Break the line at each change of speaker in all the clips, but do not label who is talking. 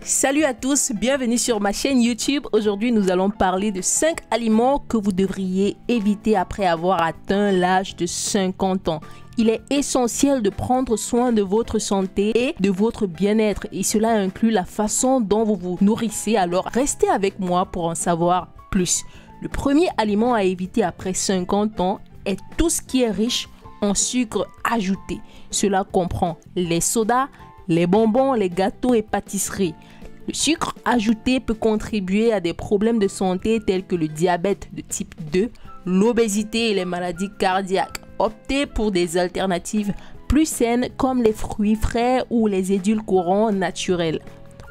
Salut à tous, bienvenue sur ma chaîne YouTube. Aujourd'hui, nous allons parler de 5 aliments que vous devriez éviter après avoir atteint l'âge de 50 ans. Il est essentiel de prendre soin de votre santé et de votre bien-être et cela inclut la façon dont vous vous nourrissez. Alors, restez avec moi pour en savoir plus. Le premier aliment à éviter après 50 ans est tout ce qui est riche en sucre ajouté. Cela comprend les sodas, les bonbons, les gâteaux et pâtisseries. Le sucre ajouté peut contribuer à des problèmes de santé tels que le diabète de type 2, l'obésité et les maladies cardiaques. Optez pour des alternatives plus saines comme les fruits frais ou les édulcorants naturels.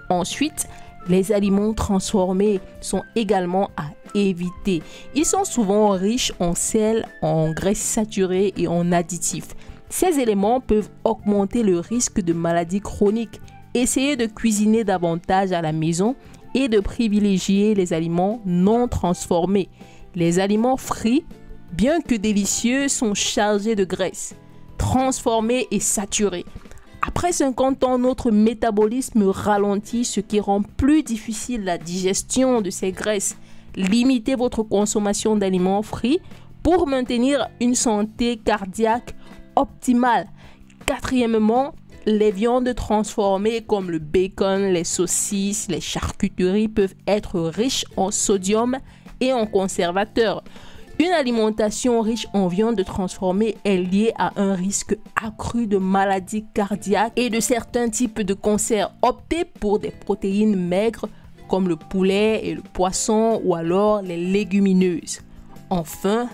Ensuite, les aliments transformés sont également à éviter. Ils sont souvent riches en sel, en graisses saturées et en additifs. Ces éléments peuvent augmenter le risque de maladies chroniques. Essayez de cuisiner davantage à la maison et de privilégier les aliments non transformés. Les aliments frits, bien que délicieux, sont chargés de graisse, transformés et saturés. Après 50 ans, notre métabolisme ralentit, ce qui rend plus difficile la digestion de ces graisses. Limitez votre consommation d'aliments frits pour maintenir une santé cardiaque optimale. Quatrièmement, les viandes transformées comme le bacon, les saucisses, les charcuteries peuvent être riches en sodium et en conservateurs. Une alimentation riche en viande transformée est liée à un risque accru de maladies cardiaques et de certains types de cancers. Optez pour des protéines maigres comme le poulet et le poisson ou alors les légumineuses. Enfin,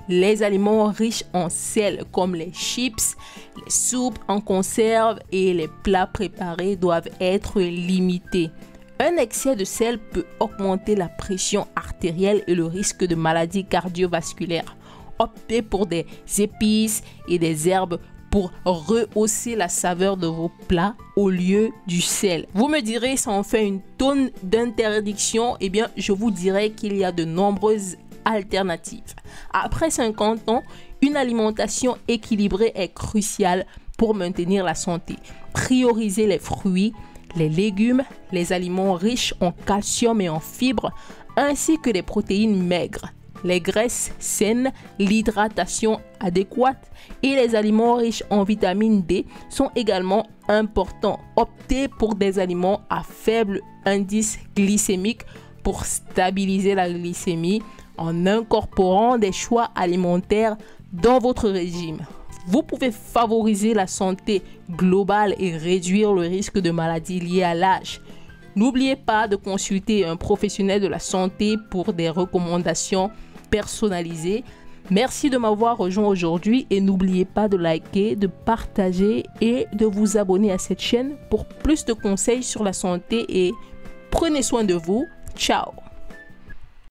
les aliments riches en sel comme les chips, les soupes en conserve et les plats préparés doivent être limités. Un excès de sel peut augmenter la pression artérielle et le risque de maladies cardiovasculaires. Optez pour des épices et des herbes pour rehausser la saveur de vos plats au lieu du sel. Vous me direz, ça en fait une tonne d'interdictions. Eh bien, je vous dirais qu'il y a de nombreuses alternatives. Après 50 ans, une alimentation équilibrée est cruciale pour maintenir la santé. Priorisez les fruits, les légumes, les aliments riches en calcium et en fibres, ainsi que les protéines maigres, les graisses saines, l'hydratation adéquate et les aliments riches en vitamine D sont également importants. Optez pour des aliments à faible indice glycémique pour stabiliser la glycémie en incorporant des choix alimentaires dans votre régime. Vous pouvez favoriser la santé globale et réduire le risque de maladies liées à l'âge. N'oubliez pas de consulter un professionnel de la santé pour des recommandations personnalisées. Merci de m'avoir rejoint aujourd'hui et n'oubliez pas de liker, de partager et de vous abonner à cette chaîne pour plus de conseils sur la santé et prenez soin de vous. Ciao!